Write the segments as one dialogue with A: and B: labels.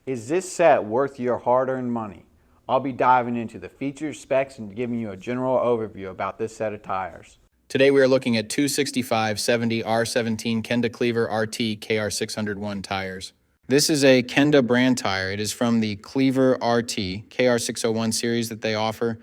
A: Is this set worth your hard-earned money? I'll be diving into the features, specs, and giving you a general overview about this set of tires.
B: Today we are looking at 265/70 R17 Kenda Klever RT KR601 tires. This is a Kenda brand tire. It is from the Klever RT KR601 series that they offer.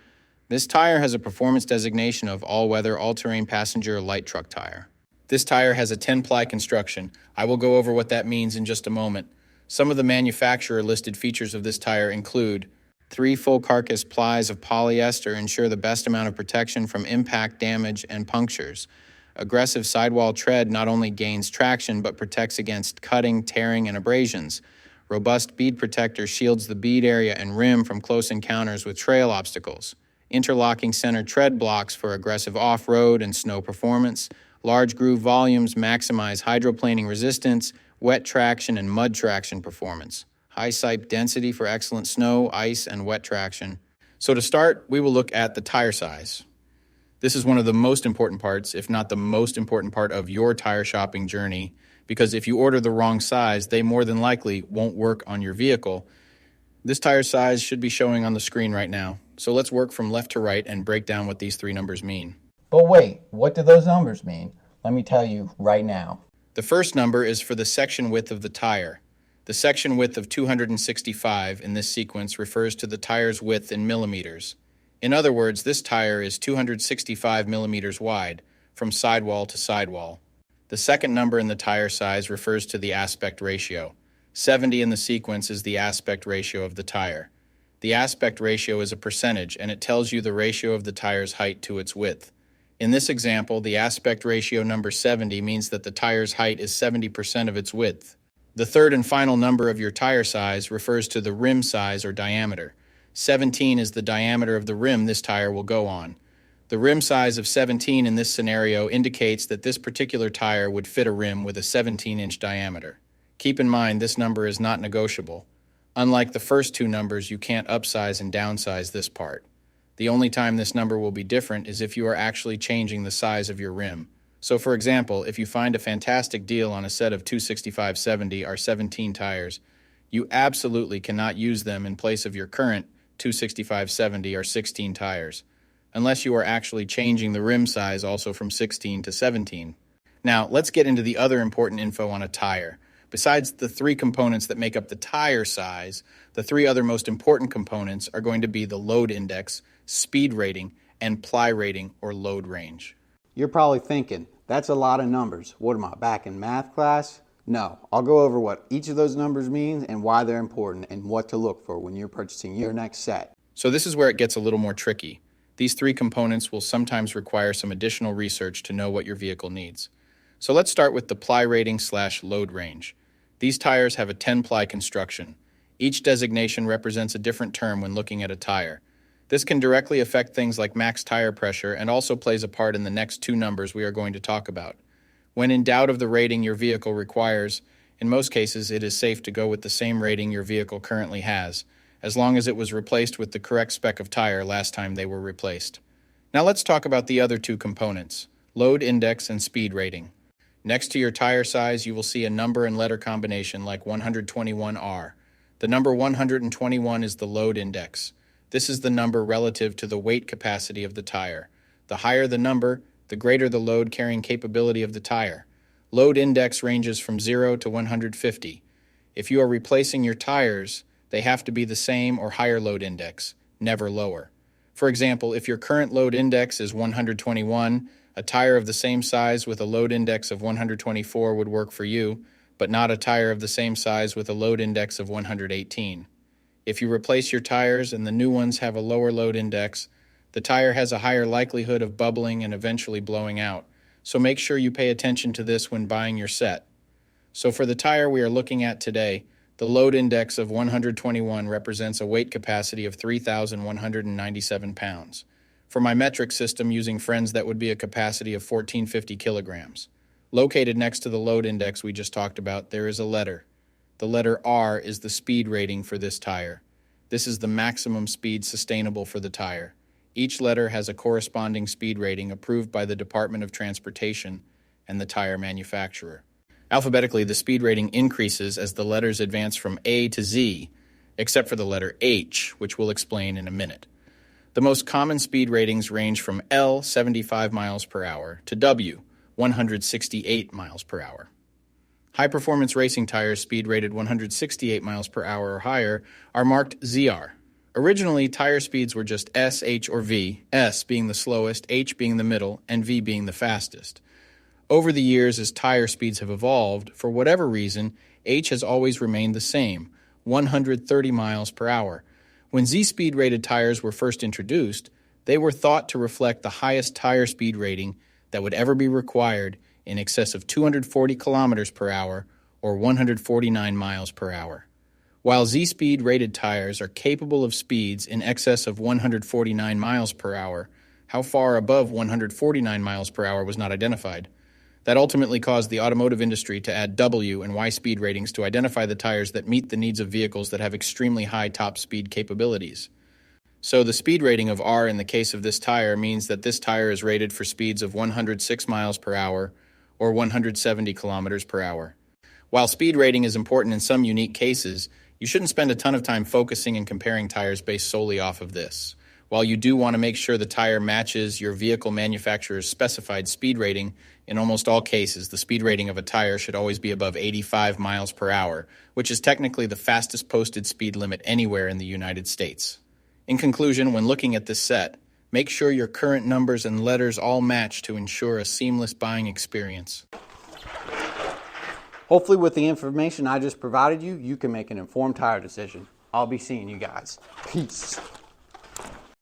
B: This tire has a performance designation of all-weather, all-terrain passenger light truck tire. This tire has a 10-ply construction. I will go over what that means in just a moment. Some of the manufacturer listed features of this tire include 3 full carcass plies of polyester ensure the best amount of protection from impact damage and punctures. Aggressive sidewall tread not only gains traction but protects against cutting, tearing, and abrasions. Robust bead protector shields the bead area and rim from close encounters with trail obstacles. Interlocking center tread blocks for aggressive off-road and snow performance. Large groove volumes maximize hydroplaning resistance, wet traction, and mud traction performance. High sipe density for excellent snow, ice, and wet traction. So to start, we will look at the tire size. This is one of the most important parts, if not the most important part of your tire shopping journey, because if you order the wrong size, they more than likely won't work on your vehicle. This tire size should be showing on the screen right now. So let's work from left to right and break down what these 3 numbers mean.
A: But wait, what do those numbers mean? Let me tell you right now.
B: The first number is for the section width of the tire. The section width of 265 in this sequence refers to the tire's width in millimeters. In other words, this tire is 265 millimeters wide, from sidewall to sidewall. The second number in the tire size refers to the aspect ratio. 70 in the sequence is the aspect ratio of the tire. The aspect ratio is a percentage, and it tells you the ratio of the tire's height to its width. In this example, the aspect ratio number 70 means that the tire's height is 70% of its width. The third and final number of your tire size refers to the rim size or diameter. 17 is the diameter of the rim this tire will go on. The rim size of 17 in this scenario indicates that this particular tire would fit a rim with a 17-inch diameter. Keep in mind this number is not negotiable. Unlike the first 2 numbers, you can't upsize and downsize this part. The only time this number will be different is if you are actually changing the size of your rim. So for example, if you find a fantastic deal on a set of 265/70 R17 tires, you absolutely cannot use them in place of your current 265/70 R16 tires, unless you are actually changing the rim size also from 16 to 17. Now, let's get into the other important info on a tire. Besides the 3 components that make up the tire size, the 3 other most important components are going to be the load index, speed rating, and ply rating or load range.
A: You're probably thinking, that's a lot of numbers. What am I, back in math class? No, I'll go over what each of those numbers means and why they're important and what to look for when you're purchasing your next set.
B: So this is where it gets a little more tricky. These 3 components will sometimes require some additional research to know what your vehicle needs. So let's start with the ply rating / load range. These tires have a 10-ply construction. Each designation represents a different term when looking at a tire. This can directly affect things like max tire pressure and also plays a part in the next 2 numbers we are going to talk about. When in doubt of the rating your vehicle requires, in most cases it is safe to go with the same rating your vehicle currently has, as long as it was replaced with the correct spec of tire last time they were replaced. Now let's talk about the other 2 components, load index and speed rating. Next to your tire size, you will see a number and letter combination like 121R. The number 121 is the load index. This is the number relative to the weight capacity of the tire. The higher the number, the greater the load carrying capability of the tire. Load index ranges from 0 to 150. If you are replacing your tires, they have to be the same or higher load index, never lower. For example, if your current load index is 121, a tire of the same size with a load index of 124 would work for you, but not a tire of the same size with a load index of 118. If you replace your tires and the new ones have a lower load index, the tire has a higher likelihood of bubbling and eventually blowing out, so make sure you pay attention to this when buying your set. So for the tire we are looking at today, the load index of 121 represents a weight capacity of 3,197 pounds. For my metric system using friends, that would be a capacity of 1,450 kilograms. Located next to the load index we just talked about, there is a letter. The letter R is the speed rating for this tire. This is the maximum speed sustainable for the tire. Each letter has a corresponding speed rating approved by the Department of Transportation and the tire manufacturer. Alphabetically, the speed rating increases as the letters advance from A to Z. except for the letter H, which we'll explain in a minute. The most common speed ratings range from L, 75 miles per hour, to W, 168 miles per hour. High-performance racing tires speed rated 168 miles per hour or higher are marked ZR. Originally, tire speeds were just S, H, or V, S being the slowest, H being the middle, and V being the fastest. Over the years, as tire speeds have evolved, for whatever reason, H has always remained the same, 130 miles per hour. When Z-speed rated tires were first introduced, they were thought to reflect the highest tire speed rating that would ever be required, in excess of 240 kilometers per hour or 149 miles per hour. While Z-speed rated tires are capable of speeds in excess of 149 miles per hour, how far above 149 miles per hour was not identified. That ultimately caused the automotive industry to add W and Y speed ratings to identify the tires that meet the needs of vehicles that have extremely high top speed capabilities. So the speed rating of R in the case of this tire means that this tire is rated for speeds of 106 miles per hour or 170 kilometers per hour. While speed rating is important in some unique cases, you shouldn't spend a ton of time focusing and comparing tires based solely off of this. While you do want to make sure the tire matches your vehicle manufacturer's specified speed rating, in almost all cases, the speed rating of a tire should always be above 85 miles per hour, which is technically the fastest posted speed limit anywhere in the United States. In conclusion, when looking at this set, make sure your current numbers and letters all match to ensure a seamless buying experience.
A: Hopefully with the information I just provided you, you can make an informed tire decision. I'll be seeing you guys. Peace.